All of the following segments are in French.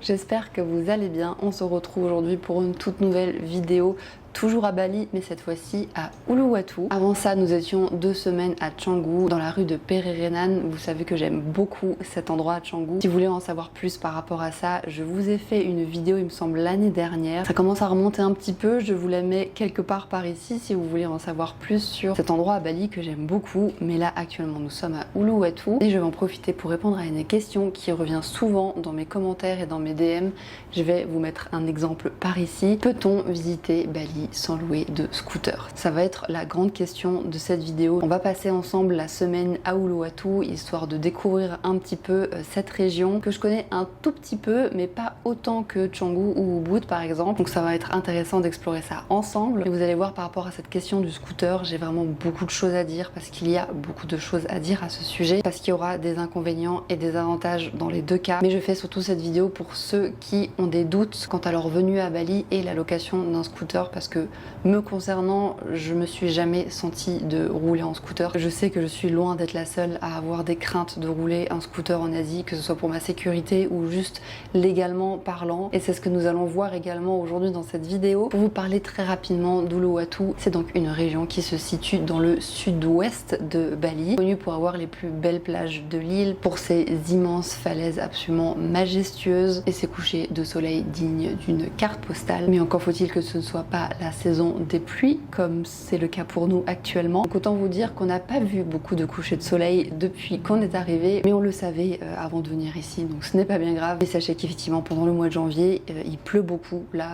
j'espère que vous allez bien. On se retrouve aujourd'hui pour une toute nouvelle vidéo, toujours à Bali, mais cette fois-ci à Uluwatu. Avant ça, nous étions 2 semaines à Canggu, dans la rue de Pererenan. Vous savez que j'aime beaucoup cet endroit à Canggu. Si vous voulez en savoir plus par rapport à ça, je vous ai fait une vidéo, il me semble, l'année dernière. Ça commence à remonter un petit peu, je vous la mets quelque part par ici si vous voulez en savoir plus sur cet endroit à Bali que j'aime beaucoup. Mais là, actuellement, nous sommes à Uluwatu et je vais en profiter pour répondre à une question qui revient souvent dans mes commentaires et dans mes DM. Je vais vous mettre un exemple par ici. Peut-on visiter Bali sans louer de scooter? Ça va être la grande question de cette vidéo. On va passer ensemble la semaine à Uluwatu, histoire de découvrir un petit peu cette région que je connais un tout petit peu, mais pas autant que Canggu ou Ubud par exemple. Donc ça va être intéressant d'explorer ça ensemble. Et vous allez voir par rapport à cette question du scooter, j'ai vraiment beaucoup de choses à dire parce qu'il y a beaucoup de choses à dire à ce sujet, parce qu'il y aura des inconvénients et des avantages dans les deux cas. Mais je fais surtout cette vidéo pour ceux qui ont des doutes quant à leur venue à Bali et la location d'un scooter, parce que me concernant, je me suis jamais sentie de rouler en scooter. Je sais que je suis loin d'être la seule à avoir des craintes de rouler un scooter en Asie, que ce soit pour ma sécurité ou juste légalement parlant. Et c'est ce que nous allons voir également aujourd'hui dans cette vidéo. Pour vous parler très rapidement d'Uluwatu, c'est donc une région qui se situe dans le sud-ouest de Bali, connue pour avoir les plus belles plages de l'île, pour ses immenses falaises absolument majestueuses et ses couchers de soleil dignes d'une carte postale. Mais encore faut-il que ce ne soit pas la saison des pluies comme c'est le cas pour nous actuellement. Donc autant vous dire qu'on n'a pas vu beaucoup de couchers de soleil depuis qu'on est arrivé, mais on le savait avant de venir ici, donc ce n'est pas bien grave. Et sachez qu'effectivement pendant le mois de janvier il pleut beaucoup. Là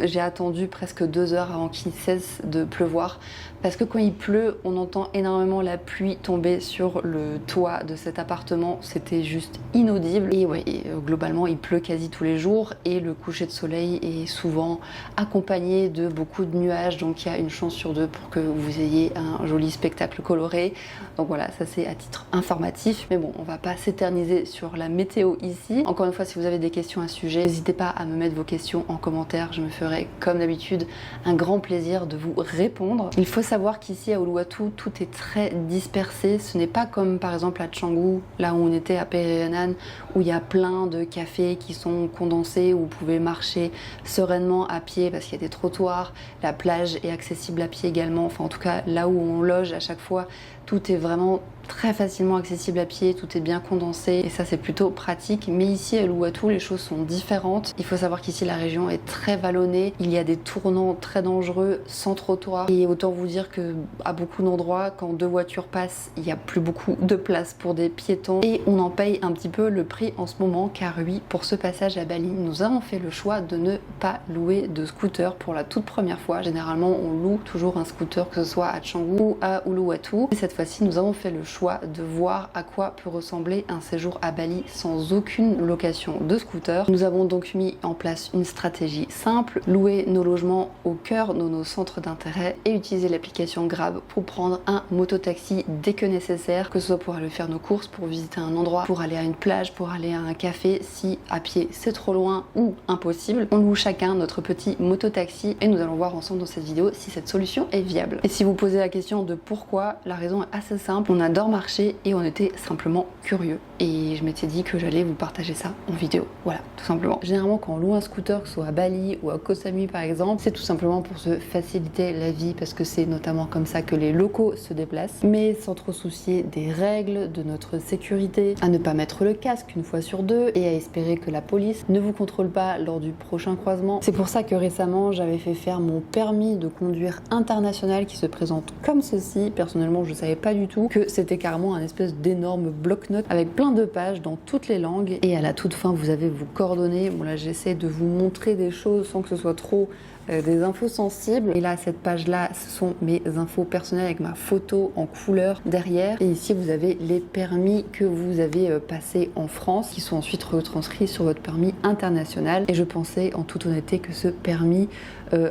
j'ai attendu presque 2 heures avant qu'il cesse de pleuvoir, parce que quand il pleut on entend énormément la pluie tomber sur le toit de cet appartement. C'était juste inaudible. Et ouais, globalement il pleut quasi tous les jours et le coucher de soleil est souvent accompagné de beaucoup de nuages, donc il y a une chance sur 2 pour que vous ayez un joli spectacle coloré. Donc voilà, ça c'est à titre informatif, mais bon, on va pas s'éterniser sur la météo ici. Encore une fois, si vous avez des questions à ce sujet, n'hésitez pas à me mettre vos questions en commentaire, je me ferai comme d'habitude un grand plaisir de vous répondre. Il faut savoir qu'ici à Uluwatu, tout est très dispersé. Ce n'est pas comme par exemple à Canggu, là où on était à Pererenan, où il y a plein de cafés qui sont condensés, où vous pouvez marcher sereinement à pied parce qu'il y a des trottoirs. La plage est accessible à pied également, enfin en tout cas là où on loge à chaque fois, tout est vraiment très facilement accessible à pied, tout est bien condensé et ça c'est plutôt pratique. Mais ici à Uluwatu les choses sont différentes. Il faut savoir qu'ici la région est très vallonnée, il y a des tournants très dangereux sans trottoir, et autant vous dire que à beaucoup d'endroits quand 2 voitures passent il n'y a plus beaucoup de place pour des piétons et on en paye un petit peu le prix en ce moment, car oui, pour ce passage à Bali nous avons fait le choix de ne pas louer de scooter pour la toute première fois. Généralement on loue toujours un scooter, que ce soit à Canggu ou à Uluwatu, et cette fois-ci nous avons fait le choix de voir à quoi peut ressembler un séjour à Bali sans aucune location de scooter. Nous avons donc mis en place une stratégie simple: louer nos logements au cœur de nos centres d'intérêt et utiliser l'application Grab pour prendre un mototaxi dès que nécessaire, que ce soit pour aller faire nos courses, pour visiter un endroit, pour aller à une plage, pour aller à un café. Si à pied c'est trop loin ou impossible, on loue chacun notre petit mototaxi et nous allons voir ensemble dans cette vidéo si cette solution est viable. Et si vous posez la question de pourquoi, la raison est assez simple: on adore marcher et on était simplement curieux et je m'étais dit que j'allais vous partager ça en vidéo. Voilà, tout simplement. Généralement quand on loue un scooter, que ce soit à Bali ou à Koh Samui par exemple, c'est tout simplement pour se faciliter la vie, parce que c'est notamment comme ça que les locaux se déplacent, mais sans trop soucier des règles, de notre sécurité, à ne pas mettre le casque une fois sur 2 et à espérer que la police ne vous contrôle pas lors du prochain croisement. C'est pour ça que récemment j'avais fait faire mon permis de conduire international qui se présente comme ceci. Personnellement je savais pas du tout que c'était carrément un espèce d'énorme bloc-notes avec plein de pages dans toutes les langues, et à la toute fin vous avez vos coordonnées. Bon là j'essaie de vous montrer des choses sans que ce soit trop des infos sensibles, et là cette page là ce sont mes infos personnelles avec ma photo en couleur derrière, et ici vous avez les permis que vous avez passés en France qui sont ensuite retranscrits sur votre permis international. Et je pensais en toute honnêteté que ce permis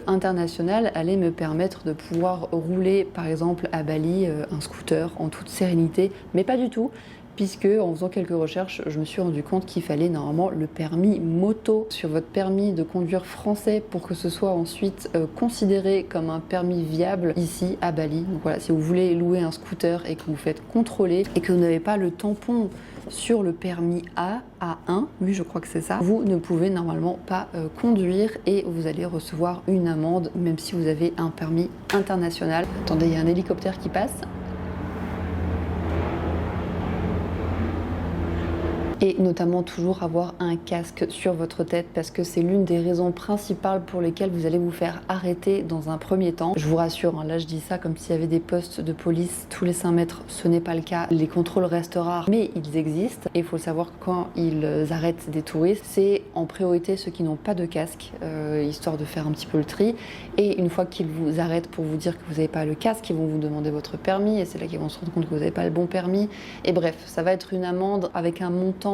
international allait me permettre de pouvoir rouler par exemple à Bali un scooter en toute sérénité, mais pas du tout. puisque en faisant quelques recherches, je me suis rendu compte qu'il fallait normalement le permis moto sur votre permis de conduire français pour que ce soit ensuite considéré comme un permis viable ici à Bali. Donc voilà, si vous voulez louer un scooter et que vous faites contrôler et que vous n'avez pas le tampon sur le permis A1, oui je crois que c'est ça, vous ne pouvez normalement pas conduire et vous allez recevoir une amende même si vous avez un permis international. Attendez, il y a un hélicoptère qui passe. Et notamment toujours avoir un casque sur votre tête parce que c'est l'une des raisons principales pour lesquelles vous allez vous faire arrêter dans un premier temps. Je vous rassure, hein, là je dis ça comme s'il y avait des postes de police tous les 5 mètres, ce n'est pas le cas. Les contrôles restent rares, mais ils existent et il faut le savoir quand ils arrêtent des touristes, c'est en priorité ceux qui n'ont pas de casque, histoire de faire un petit peu le tri. Et une fois qu'ils vous arrêtent pour vous dire que vous n'avez pas le casque, ils vont vous demander votre permis et c'est là qu'ils vont se rendre compte que vous n'avez pas le bon permis. Et bref, ça va être une amende avec un montant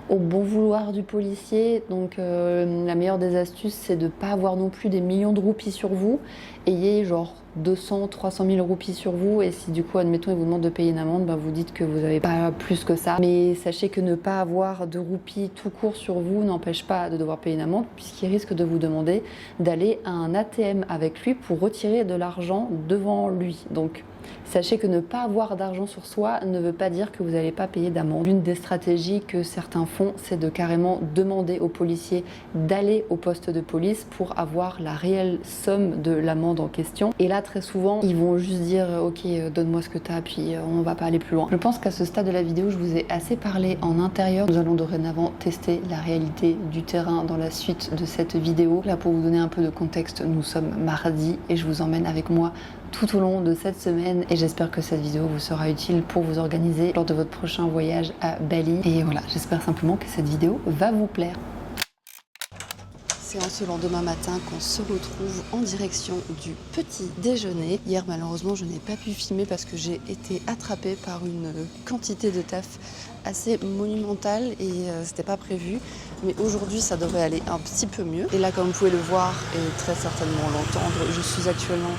au bon vouloir du policier. Donc la meilleure des astuces, c'est de ne pas avoir non plus des millions de roupies sur vous. Ayez genre 200, 300 000 roupies sur vous et si du coup, admettons, ils vous demandent de payer une amende, vous dites que vous n'avez pas plus que ça. Mais sachez que ne pas avoir de roupies tout court sur vous n'empêche pas de devoir payer une amende puisqu'il risque de vous demander d'aller à un ATM avec lui pour retirer de l'argent devant lui. Donc sachez que ne pas avoir d'argent sur soi ne veut pas dire que vous n'allez pas payer d'amende. L'une des stratégies que certains font, c'est de carrément demander aux policiers d'aller au poste de police pour avoir la réelle somme de l'amende en question. Et là, très souvent, ils vont juste dire « Ok, donne-moi ce que tu as, puis on va pas aller plus loin ». Je pense qu'à ce stade de la vidéo, je vous ai assez parlé en intérieur. Nous allons dorénavant tester la réalité du terrain dans la suite de cette vidéo. Là, pour vous donner un peu de contexte, nous sommes mardi et je vous emmène avec moi tout au long de cette semaine et j'espère que cette vidéo vous sera utile pour vous organiser lors de votre prochain voyage à Bali. Et voilà, j'espère simplement que cette vidéo va vous plaire. C'est en ce lendemain matin qu'on se retrouve en direction du petit déjeuner. Hier, malheureusement, je n'ai pas pu filmer parce que j'ai été attrapée par une quantité de taf assez monumentale et c'était pas prévu. Mais aujourd'hui, ça devrait aller un petit peu mieux. Et là, comme vous pouvez le voir et très certainement l'entendre, je suis actuellement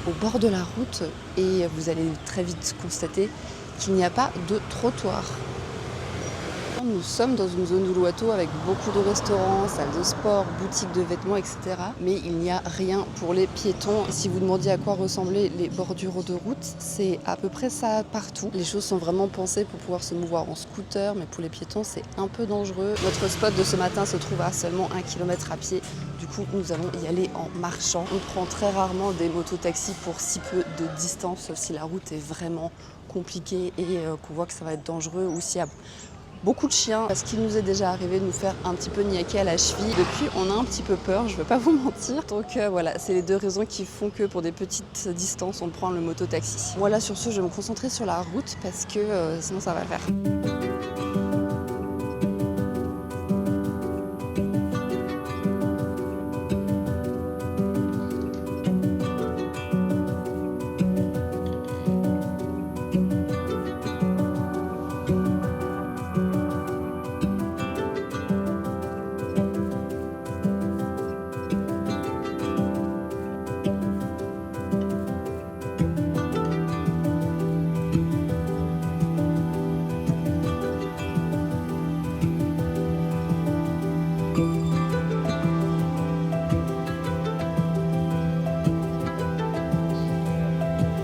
au bord de la route et vous allez très vite constater qu'il n'y a pas de trottoir. Nous sommes dans une zone d'Uluwatu avec beaucoup de restaurants, salles de sport, boutiques de vêtements, etc. Mais il n'y a rien pour les piétons. Si vous demandiez à quoi ressemblaient les bordures de route, c'est à peu près ça partout. Les choses sont vraiment pensées pour pouvoir se mouvoir en scooter, mais pour les piétons, c'est un peu dangereux. Notre spot de ce matin se trouve à seulement 1 km à pied. Du coup, nous allons y aller en marchant. On prend très rarement des mototaxis pour si peu de distance, sauf si la route est vraiment compliquée et qu'on voit que ça va être dangereux ou s'il y a beaucoup de chiens, parce qu'il nous est déjà arrivé de nous faire un petit peu niaquer à la cheville. Depuis, on a un petit peu peur, je ne vais pas vous mentir. Donc voilà, c'est les deux raisons qui font que pour des petites distances, on prend le mototaxi. Voilà, sur ce, je vais me concentrer sur la route parce que sinon ça va le faire.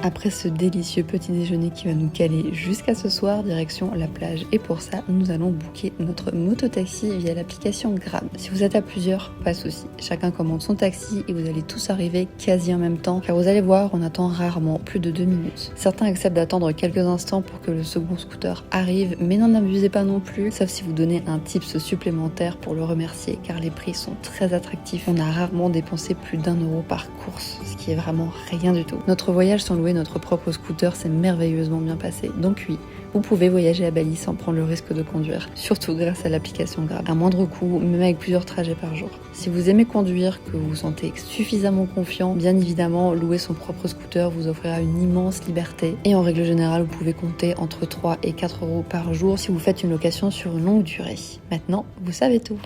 Après ce délicieux petit déjeuner qui va nous caler jusqu'à ce soir, direction la plage. Et pour ça, nous allons booker notre mototaxi via l'application Grab. Si vous êtes à plusieurs, pas de souci. Chacun commande son taxi et vous allez tous arriver quasi en même temps. Car vous allez voir, on attend rarement plus de 2 minutes. Certains acceptent d'attendre quelques instants pour que le second scooter arrive, mais n'en abusez pas non plus, sauf si vous donnez un tips supplémentaire pour le remercier, car les prix sont très attractifs. On a rarement dépensé plus d'1 euro par course, ce qui est vraiment rien du tout. Notre voyage sans louer notre propre scooter s'est merveilleusement bien passé. Donc oui, vous pouvez voyager à Bali sans prendre le risque de conduire, surtout grâce à l'application Grab, à moindre coût, même avec plusieurs trajets par jour. Si vous aimez conduire, que vous vous sentez suffisamment confiant, bien évidemment, louer son propre scooter vous offrira une immense liberté. Et en règle générale, vous pouvez compter entre 3 et 4 euros par jour si vous faites une location sur une longue durée. Maintenant, vous savez tout.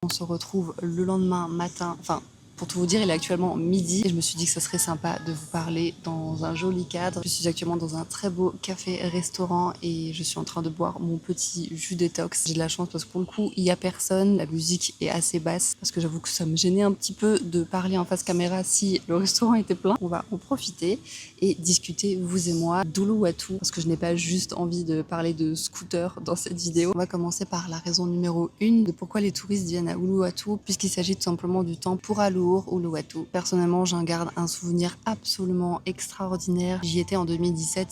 On se retrouve le lendemain matin, enfin pour tout vous dire, il est actuellement midi et je me suis dit que ce serait sympa de vous parler dans un joli cadre. Je suis actuellement dans un très beau café-restaurant et je suis en train de boire mon petit jus détox. J'ai de la chance parce que pour le coup, il n'y a personne. La musique est assez basse parce que j'avoue que ça me gênait un petit peu de parler en face caméra si le restaurant était plein. On va en profiter et discuter, vous et moi, d'Uluwatu parce que je n'ai pas juste envie de parler de scooter dans cette vidéo. On va commencer par la raison numéro 1 de pourquoi les touristes viennent à Uluwatu, puisqu'il s'agit tout simplement du temple Puraluhur Uluwatu. Personnellement, j'en garde un souvenir absolument extraordinaire. J'y étais en 2017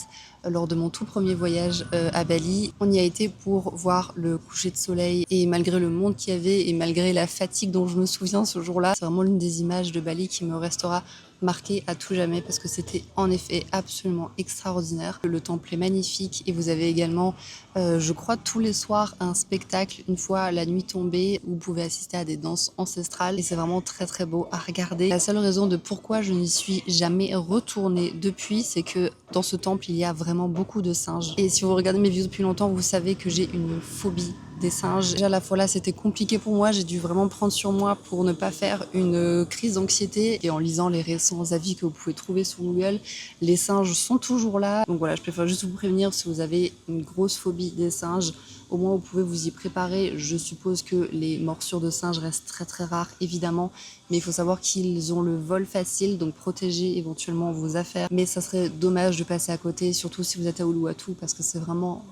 lors de mon tout premier voyage à Bali. On y a été pour voir le coucher de soleil et malgré le monde qu'il y avait et malgré la fatigue dont je me souviens ce jour-là, c'est vraiment l'une des images de Bali qui me restera marqué à tout jamais parce que c'était en effet absolument extraordinaire. Le temple est magnifique et vous avez également, je crois, tous les soirs un spectacle une fois la nuit tombée où vous pouvez assister à des danses ancestrales et c'est vraiment très très beau à regarder. La seule raison de pourquoi je n'y suis jamais retournée depuis, c'est que dans ce temple il y a vraiment beaucoup de singes et si vous regardez mes vidéos depuis longtemps, vous savez que j'ai une phobie des singes. Déjà la fois là c'était compliqué pour moi, j'ai dû vraiment prendre sur moi pour ne pas faire une crise d'anxiété et en lisant les récents avis que vous pouvez trouver sur Google, les singes sont toujours là. Donc voilà, je préfère juste vous prévenir si vous avez une grosse phobie des singes, au moins vous pouvez vous y préparer. Je suppose que les morsures de singes restent très très rares évidemment, mais il faut savoir qu'ils ont le vol facile, donc protégez éventuellement vos affaires. Mais ça serait dommage de passer à côté, surtout si vous êtes à Uluwatu, parce que c'est vraiment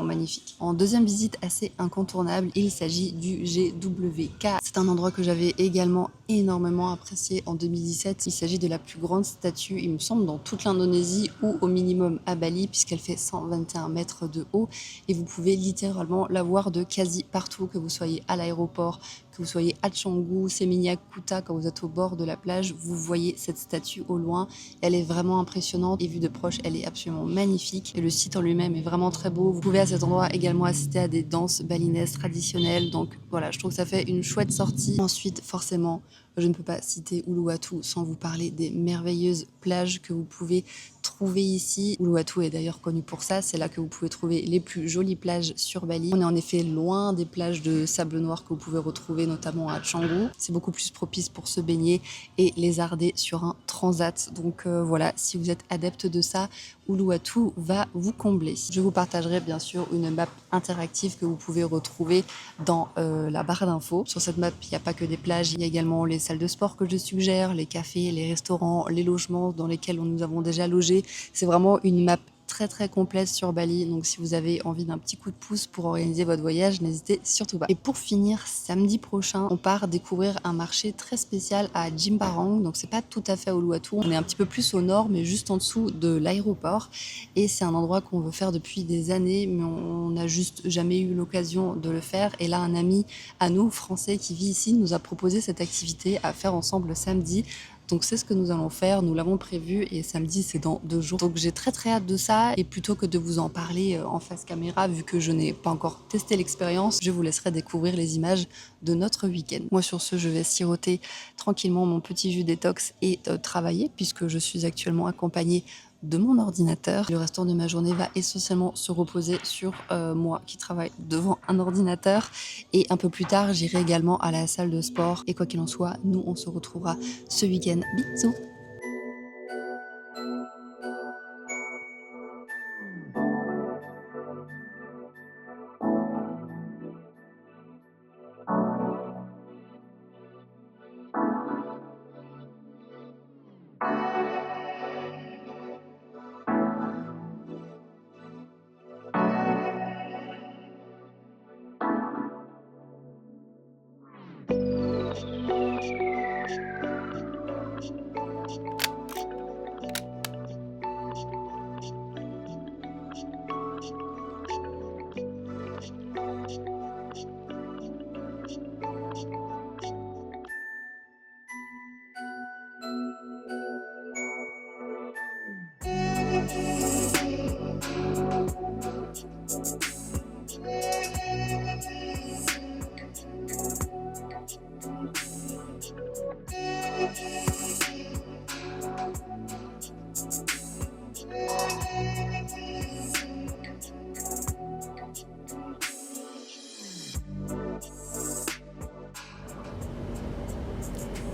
magnifique. En deuxième visite assez incontournable, il s'agit du GWK. C'est un endroit que j'avais également énormément apprécié en 2017. Il s'agit de la plus grande statue, il me semble, dans toute l'Indonésie ou au minimum à Bali, puisqu'elle fait 121 mètres de haut et vous pouvez littéralement la voir de quasi partout, que vous soyez à l'aéroport, que vous soyez à Canggu, Seminyak, Kuta, quand vous êtes au bord de la plage, vous voyez cette statue au loin. Elle est vraiment impressionnante et vue de proche, elle est absolument magnifique. Et le site en lui-même est vraiment très beau. Vous pouvez à cet endroit également assister à des danses balinaises traditionnelles. Donc voilà, je trouve que ça fait une chouette sortie. Ensuite, forcément, je ne peux pas citer Uluwatu sans vous parler des merveilleuses plages que vous pouvez trouver ici. Uluwatu est d'ailleurs connu pour ça, c'est là que vous pouvez trouver les plus jolies plages sur Bali. On est en effet loin des plages de sable noir que vous pouvez retrouver notamment à Canggu. C'est beaucoup plus propice pour se baigner et lézarder sur un transat. Donc voilà, si vous êtes adepte de ça, Uluwatu va vous combler. Je vous partagerai bien sûr une map interactive que vous pouvez retrouver dans la barre d'infos. Sur cette map, il n'y a pas que des plages, il y a également les salles de sport que je suggère, les cafés, les restaurants, les logements dans lesquels nous avons déjà logé. C'est vraiment une map très très complète sur Bali, donc si vous avez envie d'un petit coup de pouce pour organiser votre voyage, n'hésitez surtout pas. Et pour finir, samedi prochain, on part découvrir un marché très spécial à Jimbarang, donc c'est pas tout à fait à Uluwatu, on est un petit peu plus au nord mais juste en dessous de l'aéroport et c'est un endroit qu'on veut faire depuis des années mais on n'a juste jamais eu l'occasion de le faire et là un ami à nous, français qui vit ici, nous a proposé cette activité à faire ensemble samedi. Donc c'est ce que nous allons faire, nous l'avons prévu et samedi c'est dans 2 jours. Donc j'ai très très hâte de ça et plutôt que de vous en parler en face caméra vu que je n'ai pas encore testé l'expérience, je vous laisserai découvrir les images de notre week-end. Moi sur ce je vais siroter tranquillement mon petit jus détox et travailler puisque je suis actuellement accompagnée de mon ordinateur. Le restant de ma journée va essentiellement se reposer sur moi qui travaille devant un ordinateur et un peu plus tard j'irai également à la salle de sport et quoi qu'il en soit, nous on se retrouvera ce week-end. Bisous.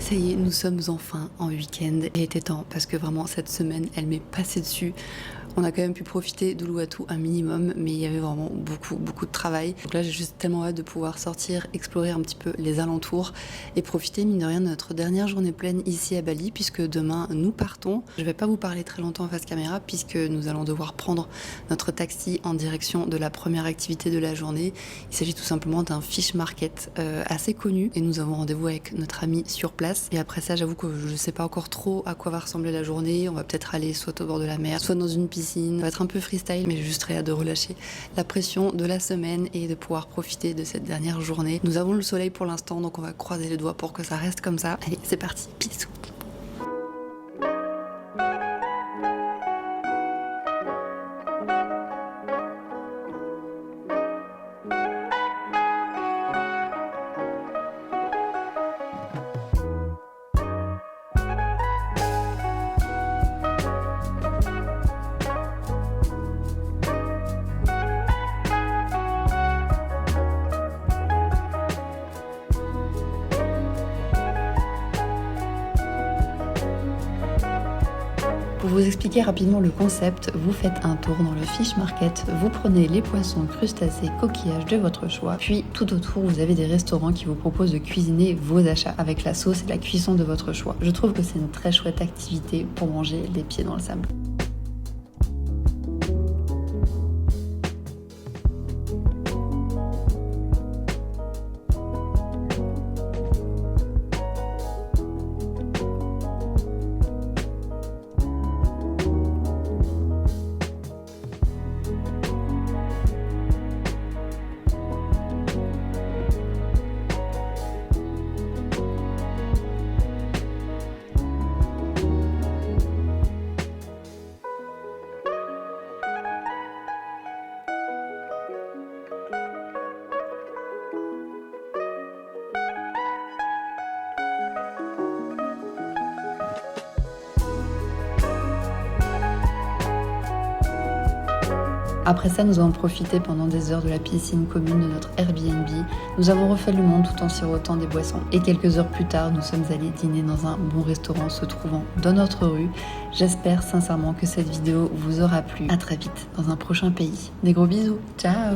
Ça y est, nous sommes enfin en week-end et il était temps parce que vraiment cette semaine elle m'est passée dessus. On a quand même pu profiter d'Uluwatu un minimum, mais il y avait vraiment beaucoup de travail. Donc là j'ai juste tellement hâte de pouvoir sortir, explorer un petit peu les alentours et profiter mine de rien de notre dernière journée pleine ici à Bali, puisque demain nous partons. Je vais pas vous parler très longtemps en face caméra puisque nous allons devoir prendre notre taxi en direction de la première activité de la journée. Il s'agit tout simplement d'un fish market assez connu et nous avons rendez-vous avec notre ami sur place. Et après ça, j'avoue que je sais pas encore trop à quoi va ressembler la journée. On va peut-être aller soit au bord de la mer, soit dans une piscine. Ça va être un peu freestyle, mais j'ai juste très hâte de relâcher la pression de la semaine et de pouvoir profiter de cette dernière journée. Nous avons le soleil pour l'instant, donc on va croiser les doigts pour que ça reste comme ça. Allez, c'est parti, bisous. Pour vous expliquer rapidement le concept, vous faites un tour dans le fish market, vous prenez les poissons, crustacés, coquillages de votre choix, puis tout autour vous avez des restaurants qui vous proposent de cuisiner vos achats avec la sauce et la cuisson de votre choix. Je trouve que c'est une très chouette activité pour manger les pieds dans le sable. Après ça, nous avons profité pendant des heures de la piscine commune de notre Airbnb. Nous avons refait le monde tout en sirotant des boissons. Et quelques heures plus tard, nous sommes allés dîner dans un bon restaurant se trouvant dans notre rue. J'espère sincèrement que cette vidéo vous aura plu. À très vite dans un prochain pays. Des gros bisous. Ciao!